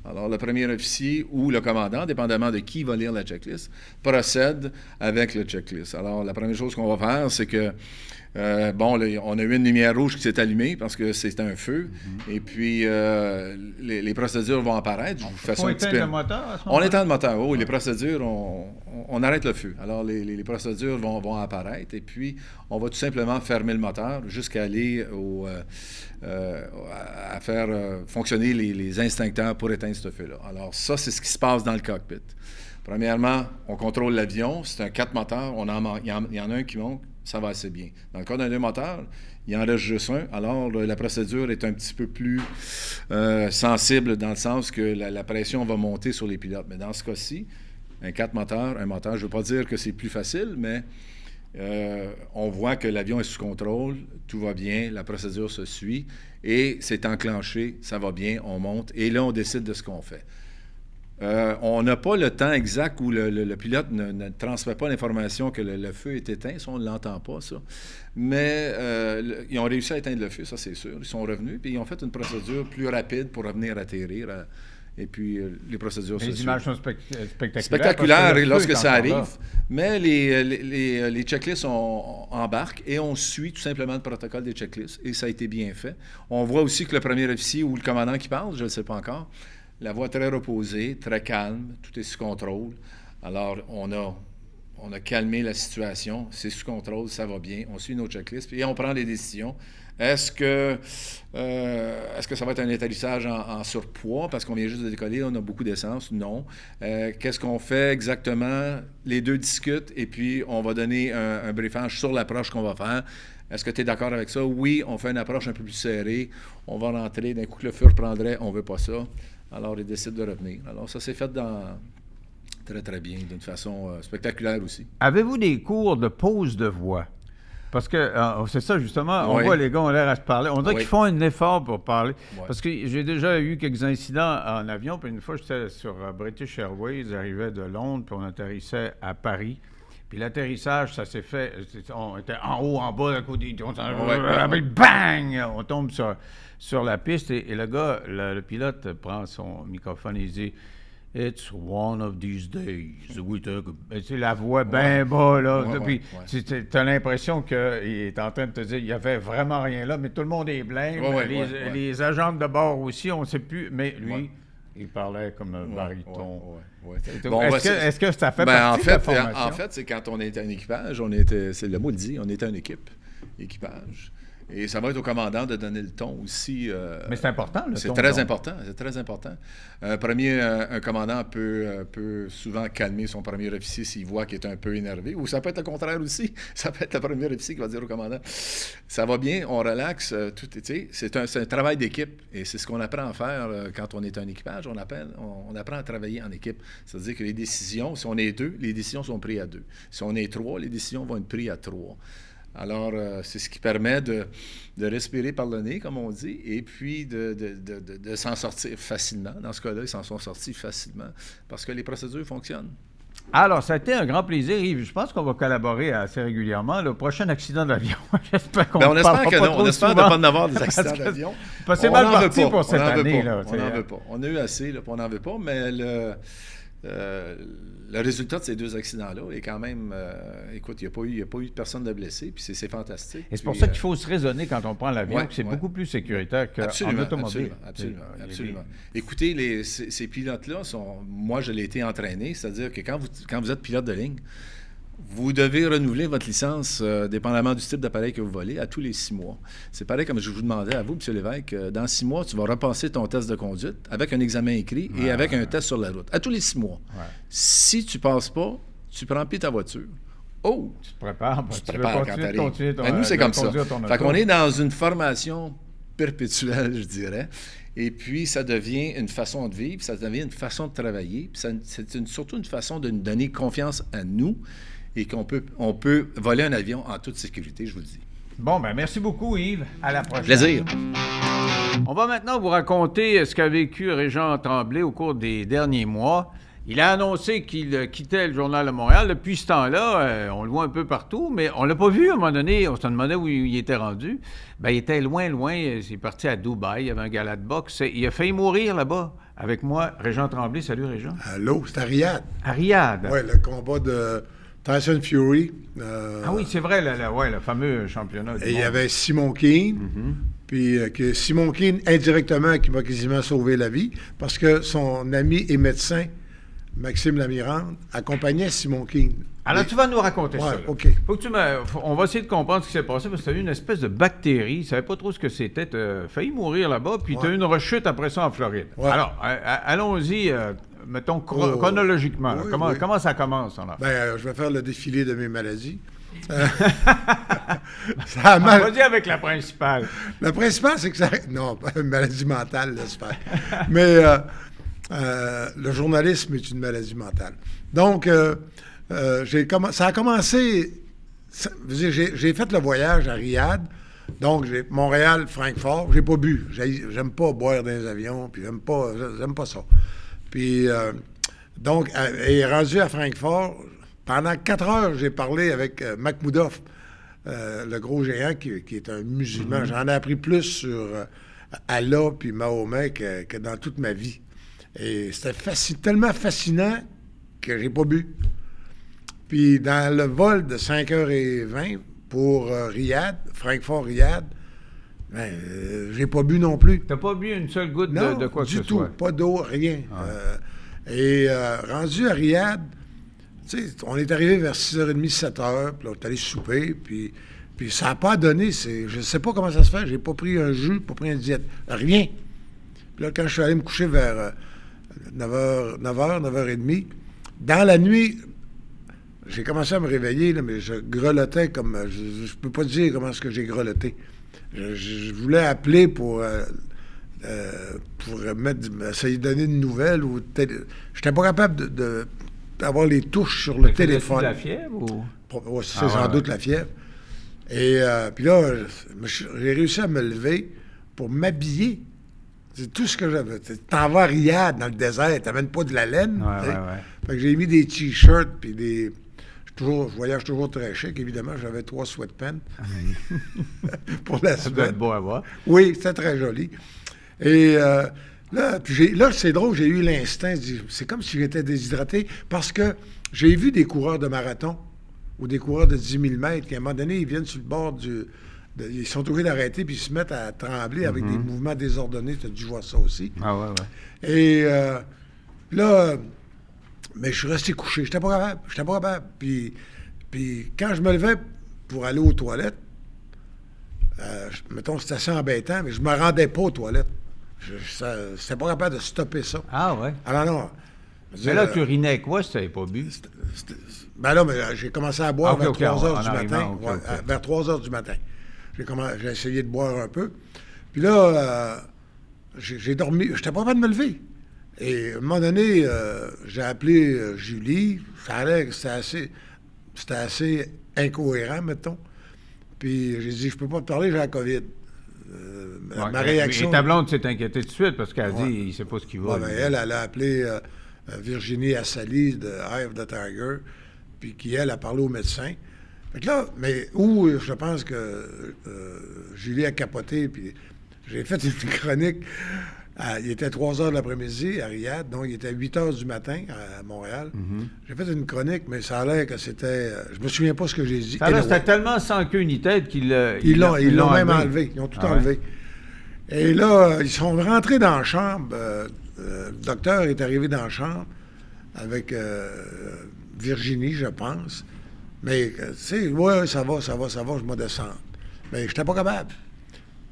Alors, le premier officier ou le commandant, dépendamment de qui va lire la checklist, procède avec le checklist. Alors, la première chose qu'on va faire, c'est que, on a eu une lumière rouge qui s'est allumée parce que c'est un feu. Et puis, les procédures vont apparaître. Je vous fais ça un petit peu. Le moteur à ce moment-là? On éteint le moteur. Oui, les procédures, on arrête le feu. Alors, les procédures vont apparaître. Et puis, on va tout simplement fermer le moteur jusqu'à aller à faire fonctionner les instincteurs pour éteindre ce feu-là. Alors, ça, c'est ce qui se passe dans le cockpit. Premièrement, on contrôle l'avion. C'est un 4 moteurs. Il y en a un qui monte. Ça va assez bien. Dans le cas d'un 2 moteurs, il en reste juste un. Alors, la procédure est un petit peu plus sensible dans le sens que la pression va monter sur les pilotes. Mais dans ce cas-ci, un 4 moteurs, un moteur, je ne veux pas dire que c'est plus facile, mais on voit que l'avion est sous contrôle, tout va bien, la procédure se suit et c'est enclenché, ça va bien, on monte et là, on décide de ce qu'on fait. On n'a pas le temps exact où le pilote ne transmet pas l'information que le feu est éteint, ça, on ne l'entend pas, ça. Mais ils ont réussi à éteindre le feu, ça, c'est sûr. Ils sont revenus, puis ils ont fait une procédure plus rapide pour revenir atterrir. Et puis, les procédures se suivent. Les images sont spectaculaires. Spectaculaires lorsque ça arrive. Mais les checklists embarquent et on suit tout simplement le protocole des checklists. Et ça a été bien fait. On voit aussi que le premier officier ou le commandant qui parle, je ne le sais pas encore, la voix très reposée, très calme, tout est sous contrôle. Alors, on a calmé la situation, c'est sous contrôle, ça va bien, on suit nos checklists, puis on prend des décisions. Est-ce que ça va être un atterrissage en surpoids parce qu'on vient juste de décoller, on a beaucoup d'essence? Non. Qu'est-ce qu'on fait exactement? Les deux discutent et puis on va donner un briefage sur l'approche qu'on va faire. Est-ce que tu es d'accord avec ça? Oui, on fait une approche un peu plus serrée. On va rentrer, d'un coup que le feu reprendrait, on ne veut pas ça. Alors, ils décident de revenir. Alors, ça s'est fait très, très bien, d'une façon spectaculaire aussi. Avez-vous des cours de pose de voix? Parce que c'est ça, justement, on Oui. voit les gars ont l'air à se parler. On dirait Oui. qu'ils font un effort pour parler. Oui. Parce que j'ai déjà eu quelques incidents en avion. Puis une fois, j'étais sur British Airways, j'arrivais de Londres, puis on atterrissait à Paris. Puis l'atterrissage, ça s'est fait. On était en haut, en bas, à côté. Bang! On tombe sur la piste et le gars, le pilote, prend son microphone et il dit It's one of these days. C'est la voix bien bas, là. Puis tu as l'impression qu'il est en train de te dire il n'y avait vraiment rien là, mais tout le monde est blême. Les agents de bord aussi, on ne sait plus. Mais lui, il parlait comme un baryton. Est-ce que ça fait partie de la formation? En fait, c'est quand on était un équipage, c'est le mot le dit, on était une équipage. Et ça va être au commandant de donner le ton aussi. Mais c'est important, le ton. C'est très important, c'est très important. Un commandant peut souvent calmer son premier officier s'il voit qu'il est un peu énervé, ou ça peut être le contraire aussi. Ça peut être le premier officier qui va dire au commandant, ça va bien, on relaxe, c'est un travail d'équipe, et c'est ce qu'on apprend à faire quand on est un équipage, on apprend à travailler en équipe. C'est-à-dire que les décisions, si on est 2, les décisions sont prises à 2. Si on est 3, les décisions vont être prises à 3. Alors, c'est ce qui permet de respirer par le nez, comme on dit, et puis de s'en sortir facilement. Dans ce cas-là, ils s'en sont sortis facilement parce que les procédures fonctionnent. Alors, ça a été un grand plaisir, Yves. Je pense qu'on va collaborer assez régulièrement. Le prochain accident d'avion, j'espère qu'on on espère que non. On espère de ne pas en avoir des accidents d'avion. C'est mal parti pour cette année. On n'en veut pas. On a eu assez, là, on n'en veut pas, mais le résultat de ces 2 accidents-là est quand même... écoute, il n'y a pas eu de personne de blessé, puis c'est fantastique. Et c'est pour ça qu'il faut se raisonner quand on prend l'avion, que c'est beaucoup plus sécuritaire qu'en automobile. Absolument. Écoutez, ces pilotes-là, moi, je l'ai été entraîné, c'est-à-dire que quand vous êtes pilote de ligne, vous devez renouveler votre licence, dépendamment du type d'appareil que vous volez, à tous les 6 mois. C'est pareil comme je vous demandais à vous, M. Lévesque, dans 6 mois, tu vas repasser ton test de conduite avec un examen écrit et avec un test sur la route. À tous les 6 mois. Ouais. Si tu ne passes pas, tu prends plus ta voiture. Oh! Tu te prépares. Tu te prépares quand tu arrives. Nous, c'est comme ça. Fait qu'on est dans une formation perpétuelle, je dirais. Et puis, ça devient une façon de vivre, ça devient une façon de travailler. Puis c'est surtout une façon de nous donner confiance à nous et qu'on peut voler un avion en toute sécurité, je vous le dis. Bon, ben merci beaucoup, Yves. À la prochaine. Plaisir. On va maintenant vous raconter ce qu'a vécu Régent Tremblay au cours des derniers mois. Il a annoncé qu'il quittait le Journal de Montréal. Depuis ce temps-là, on le voit un peu partout, mais on ne l'a pas vu à un moment donné. On se demandait où il était rendu. Ben, il était loin. Il est parti à Dubaï. Il y avait un gala de boxe. Il a failli mourir là-bas. Avec moi, Régent Tremblay. Salut, Régent. Allô, c'est à Riyad. À Riyad. Oui, le combat de Tyson Fury. Ah oui, c'est vrai, le fameux championnat. Et il y avait Simon Keane. Puis que Simon Keane, indirectement, qui m'a quasiment sauvé la vie, parce que son ami et médecin, Maxime Lamirande, accompagnait Simon Keane. Alors, tu vas nous raconter ça. OK. On va essayer de comprendre ce qui s'est passé, parce que tu as eu une espèce de bactérie, tu ne savais pas trop ce que c'était, tu as failli mourir là-bas, puis tu as eu une rechute après ça en Floride. Ouais. Alors, allons-y, mettons, chronologiquement. Comment ça commence? Je vais faire le défilé de mes maladies. Vas-y avec la principale. La principale, c'est que ça... Non, pas une maladie mentale, j'espère. Mais le journalisme est une maladie mentale. Donc, ça a commencé... J'ai fait le voyage à Riyad. Donc, Montréal, Francfort. J'ai pas bu. J'aime pas boire dans les avions, puis j'aime pas ça. Puis, donc, et rendu à Francfort... Pendant 4 heures, j'ai parlé avec Makhmoudov, le gros géant qui est un musulman. J'en ai appris plus sur Allah puis Mahomet que dans toute ma vie. Et c'était tellement fascinant que j'ai pas bu. Puis dans le vol de 5h20 pour Riyad, Francfort-Riyad, j'ai pas bu non plus. T'as pas bu une seule goutte de quoi que ce soit? Du tout, pas d'eau, rien. Ouais. Rendu à Riyad, tu sais, on est arrivé vers 6h30, 7h, puis là, on est allé souper, puis ça n'a pas donné. Je ne sais pas comment ça se fait. J'ai pas pris un jus, pas pris une diète. Rien. Puis là, quand je suis allé me coucher vers 9h30, dans la nuit, j'ai commencé à me réveiller, là, mais je grelottais comme... Je peux pas dire comment est-ce que j'ai grelotté. Je voulais appeler pour essayer de donner une nouvelle. Je n'étais pas capable d'avoir les touches sur le téléphone. C'est la fièvre ou? C'est sans doute la fièvre. Et puis là, j'ai réussi à me lever pour m'habiller. C'est tout ce que j'avais. T'en vas à Riyad, dans le désert, t'amènes pas de la laine. Ouais. Fait que j'ai mis des t-shirts, puis des... Je voyage toujours très chic, évidemment. J'avais 3 sweatpants pour la semaine. Ça doit être beau à voir. Oui, c'était très joli. Et... Là, c'est drôle, j'ai eu l'instinct, c'est comme si j'étais déshydraté, parce que j'ai vu des coureurs de marathon ou des coureurs de 10 000 mètres qui, à un moment donné, ils viennent sur le bord ils sont obligés d'arrêter puis ils se mettent à trembler avec des mouvements désordonnés. Tu as dû voir ça aussi. Ah ouais. Et là, mais je suis resté couché. J'étais pas capable. Puis quand je me levais pour aller aux toilettes, mettons, c'était assez embêtant, mais je me rendais pas aux toilettes. C'était pas capable de stopper ça. Ah, ouais. Alors non. Mais là, tu urinais quoi si tu n'avais pas bu? Ben là, mais j'ai commencé à boire vers 3 heures du matin. Okay. Vers 3 heures du matin. J'ai essayé de boire un peu. Puis là, j'ai dormi. Je n'étais pas capable de me lever. Et à un moment donné, j'ai appelé Julie. Ça allait que c'était assez incohérent, mettons. Puis j'ai dit, je peux pas te parler, j'ai la COVID. Ma réaction... Et ta blonde s'est inquiétée tout de suite parce qu'elle a dit, il ne sait pas ce qu'il va. Ben, elle a appelé Virginie Assali de Eye of the Tiger, puis qui, elle, a parlé au médecin. Fait que là, mais où je pense que Julie a capoté, puis j'ai fait une chronique. Il était 3 heures de l'après-midi à Riyad, donc il était 8 heures du matin à Montréal. Mm-hmm. J'ai fait une chronique, mais ça a l'air que c'était... je me souviens pas ce que j'ai dit. C'était tellement sans queue ni tête qu'ils l'ont même enlevé. Ils ont tout enlevé. Et là, ils sont rentrés dans la chambre. Le docteur est arrivé dans la chambre avec Virginie, je pense. Mais, tu sais, ouais, ça va, je vais descendre. Mais je n'étais pas capable.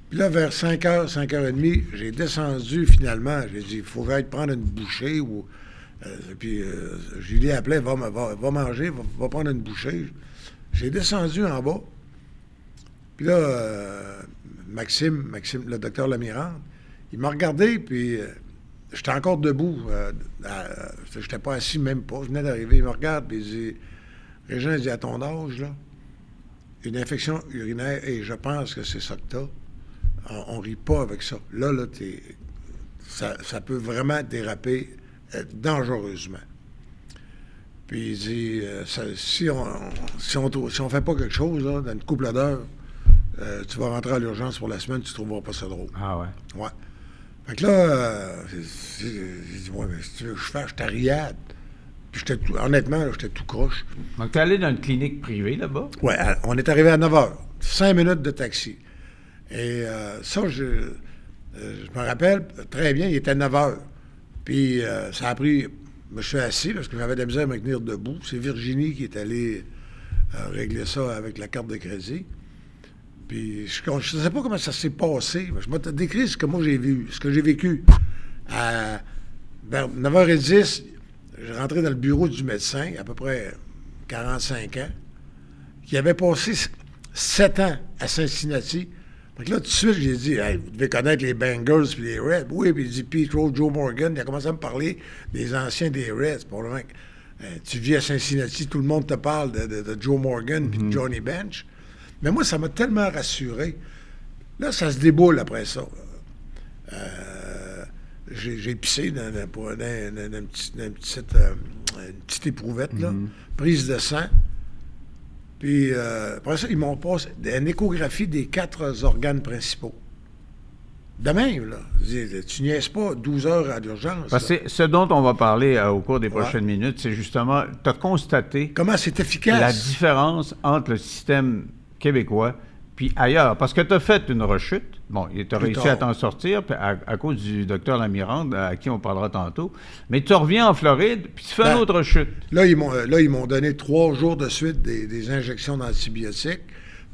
Puis là, vers 5h, 5h30, j'ai descendu finalement. J'ai dit, il faut que j'aille prendre une bouchée. Puis Julie appelait, va manger, va prendre une bouchée. J'ai descendu en bas. Puis là, Maxime, le docteur Lamirande, il m'a regardé, puis j'étais encore debout. Je n'étais pas assis, même pas. Je venais d'arriver. Il me regarde, puis il dit, Régent, il dit, à ton âge, là, une infection urinaire, et je pense que c'est ça que t'as. On rit pas avec ça. Là, ça peut vraiment déraper dangereusement. Puis il dit, si on fait pas quelque chose, là, dans une couple d'heures, tu vas rentrer à l'urgence pour la semaine, tu trouveras pas ça drôle. Ah ouais? Ouais. Fait que là, j'ai dit, ouais, mais si tu veux que je fasse, je t'arriade. Puis honnêtement, j'étais tout croche. Donc, tu es allé dans une clinique privée là-bas? Ouais, on est arrivé à 9 h. 5 minutes de taxi. Et ça, je me rappelle très bien, il était 9 h. Puis ça a pris... Je me suis assis parce que j'avais de la misère à me tenir debout. C'est Virginie qui est allée régler ça avec la carte de crédit. Puis je ne sais pas comment ça s'est passé. Je vais te décrire ce que moi j'ai vu, ce que j'ai vécu. Vers 9h10, je rentrais dans le bureau du médecin, à peu près 45 ans, qui avait passé 7 ans à Cincinnati. Fait que là, tout de suite, j'ai dit, hey, vous devez connaître les Bengals puis les Reds. Oui, puis il dit Pete Rose, Joe Morgan. Il a commencé à me parler des anciens des Reds. Probablement tu vis à Cincinnati, tout le monde te parle de Joe Morgan puis de Johnny Bench. Mais moi, ça m'a tellement rassuré. Là, ça se déboule après ça. J'ai pissé dans une petite éprouvette, là, prise de sang. Puis après ça, ils m'ont passé une échographie des 4 organes principaux. De même, là. Tu niaises pas 12 heures à l'urgence. Parce que ce dont on va parler au cours des prochaines minutes, c'est justement, tu as constaté... Comment c'est efficace. La différence entre le système québécois puis ailleurs. Parce que tu as fait une rechute. Bon, tu as réussi à t'en sortir à cause du docteur Lamirande, à qui on parlera tantôt. Mais tu reviens en Floride, puis tu fais une autre rechute. Là, ils m'ont donné 3 jours de suite des injections d'antibiotiques,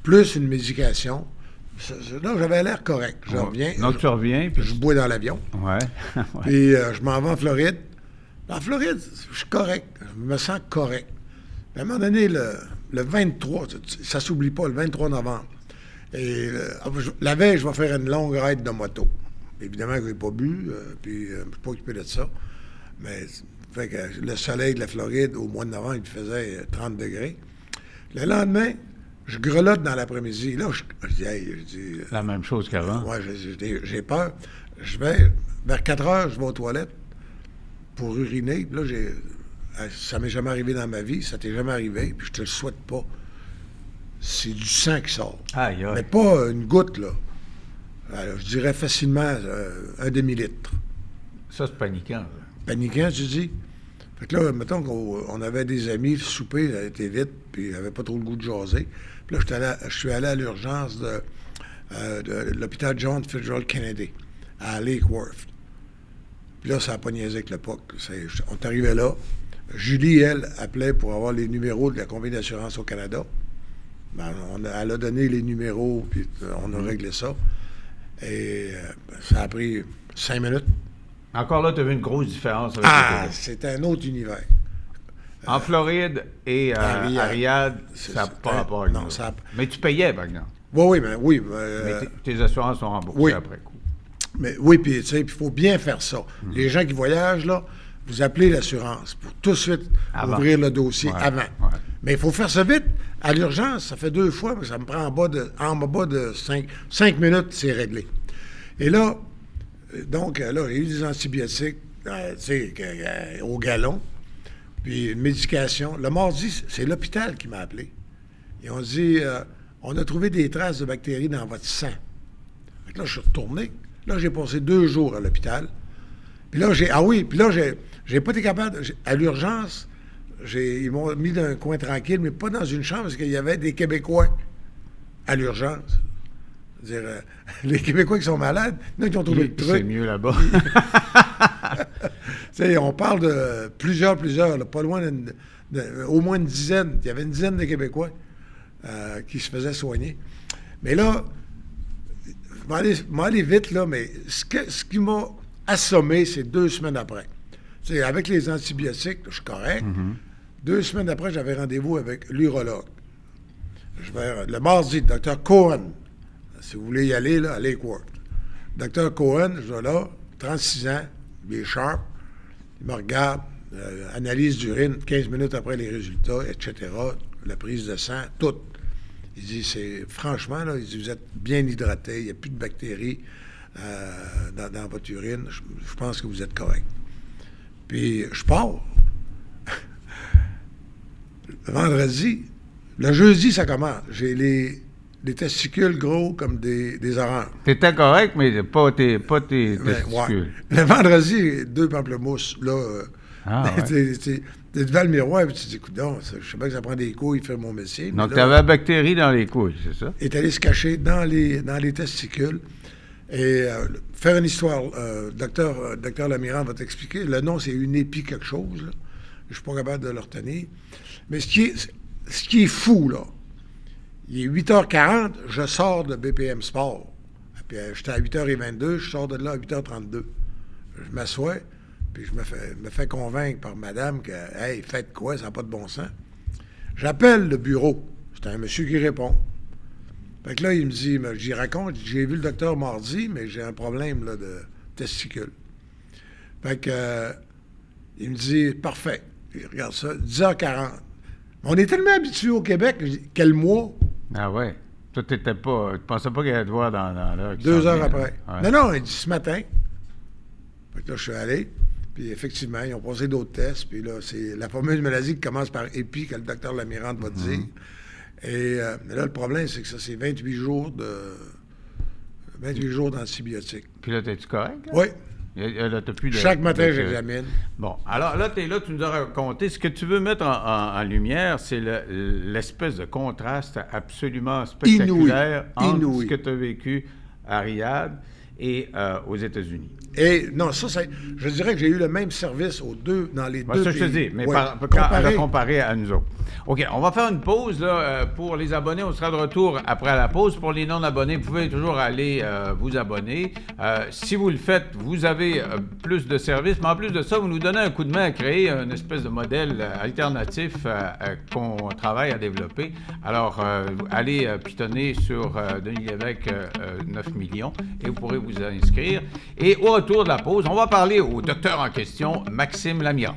plus une médication. Là, j'avais l'air correct. Je reviens. Donc, tu reviens. Puis je bois dans l'avion. Ouais. Puis je m'en vais en Floride. En Floride, je suis correct. Je me sens correct. À un moment donné, le 23, ça s'oublie pas, le 23 novembre. Et la veille, je vais faire une longue ride de moto. Évidemment que je n'ai pas bu, puis je ne me suis pas occupé de ça. Mais fait que le soleil de la Floride, au mois de novembre, il faisait 30 degrés. Le lendemain, je grelotte dans l'après-midi. Là, je dis, hey, la même chose qu'avant. Oui, j'ai peur. Je vais, vers 4 heures, je vais aux toilettes pour uriner. Puis là, ça m'est jamais arrivé dans ma vie, ça t'est jamais arrivé, puis je te le souhaite pas. C'est du sang qui sort. Aïe, aïe. Mais pas une goutte, là. Alors, je dirais facilement un demi-litre. Ça, c'est paniquant. Paniquant, tu dis? Fait que là, mettons qu'on avait des amis, le souper, ça a été vite, puis il n'avait pas trop le goût de jaser. Puis là, je suis allé à l'urgence de l'hôpital John Fitzgerald Kennedy, à Lake Worth. Puis là, ça n'a pas niaisé avec le POC. On est arrivé là. Julie, elle, appelait pour avoir les numéros de la compagnie d'assurance au Canada. Ben, elle a donné les numéros, puis on a réglé ça. Et ça a pris 5 minutes. Encore là, tu as vu une grosse différence avec le Québec. C'est un autre univers. En Floride et à Riyad, ça n'a pas rapport avec nous. Mais tu payais, par exemple. Oui. Mais tes assurances sont remboursées après coup. Mais oui, puis tu sais, il faut bien faire ça. Les gens qui voyagent, là, vous appelez l'assurance pour tout de suite ouvrir le dossier avant. Ouais. Mais il faut faire ça vite. À l'urgence, ça fait 2 fois, mais ça me prend en bas de 5 minutes, c'est réglé. Et là, donc, là, il y a eu des antibiotiques, tu sais, au galon, puis une médication. Le mardi, c'est l'hôpital qui m'a appelé. Ils ont dit, on a trouvé des traces de bactéries dans votre sang. Fait que là, je suis retourné. Là, j'ai passé 2 jours à l'hôpital. Puis là, j'ai pas été capable, à l'urgence, ils m'ont mis dans un coin tranquille, mais pas dans une chambre, parce qu'il y avait des Québécois à l'urgence. C'est-à-dire, les Québécois qui sont malades, il y en a qui ont trouvé le truc. C'est mieux là-bas. On parle de plusieurs, là, pas loin au moins une dizaine. Il y avait une dizaine de Québécois qui se faisaient soigner. Mais là, je vais aller vite, là, mais ce qui m'a assommé, c'est 2 semaines après. T'sais, avec les antibiotiques, je suis correct. 2 semaines après, j'avais rendez-vous avec l'urologue. Le mardi, Dr. Cohen. Si vous voulez y aller, là, à Lakeworth. Dr. Cohen, je vais là, 36 ans, il est sharp, il me regarde, analyse d'urine, 15 minutes après les résultats, etc., la prise de sang, tout. Il dit, franchement, là, il dit, vous êtes bien hydraté, il n'y a plus de bactéries dans votre urine, je pense que vous êtes correct. Puis, je pars. Le vendredi, le jeudi, ça commence. J'ai les testicules gros comme des oranges. T'étais correct, mais pas tes testicules. Ouais. Le vendredi, 2 pamplemousses, là. T'es devant le miroir, et tu te dis, écoute, donc, je sais pas que ça prend des couilles, faire mon métier. Donc, tu avais la bactérie dans les couilles, c'est ça? Il est allé se cacher dans les testicules. Et faire une histoire, docteur Lamirande va t'expliquer. Le nom, c'est une épi quelque chose. Là. Je suis pas capable de le retenir. Mais ce qui est fou, là, il est 8h40, je sors de BPM Sport. Puis j'étais à 8h22, je sors de là à 8h32. Je m'assois, puis je me fais convaincre par madame que, hey, faites quoi, ça n'a pas de bon sens. J'appelle le bureau. C'est un monsieur qui répond. Fait que là, il me dit, j'y raconte, j'ai vu le docteur mardi, mais j'ai un problème là, de testicules. Fait que, il me dit, parfait. Il regarde ça, 10h40. On est tellement habitués au Québec, quel mois? Ah ouais. Toi, tu pensais pas qu'il allait te voir dans l'heure. 2 heures après. Ouais. Non, il dit ce matin. Fait que là, je suis allé. Puis effectivement, ils ont passé d'autres tests. Puis là, c'est la fameuse maladie qui commence par épi, que le docteur Lamirande va te dire. Et là, le problème, c'est que ça, c'est 28 jours d'antibiotiques. Puis là, t'es-tu correct? Là? Oui. Là, t'as plus Chaque matin, j'examine. Bon, alors là, tu nous as raconté. Ce que tu veux mettre en lumière, c'est l'espèce de contraste absolument spectaculaire entre ce que tu as vécu à Riyad et aux États-Unis. Et non, je dirais que j'ai eu le même service dans les deux ça, pays. Je te dis, mais comparé à nous autres. OK, on va faire une pause là, pour les abonnés. On sera de retour après la pause. Pour les non-abonnés, vous pouvez toujours aller vous abonner. Si vous le faites, vous avez plus de services. Mais en plus de ça, vous nous donnez un coup de main à créer une espèce de modèle alternatif qu'on travaille à développer. Alors, allez pitonner sur Denis Lévesque 9 millions et vous pourrez vous inscrire. Et au retour de la pause, on va parler au docteur en question, Maxime Lamirande.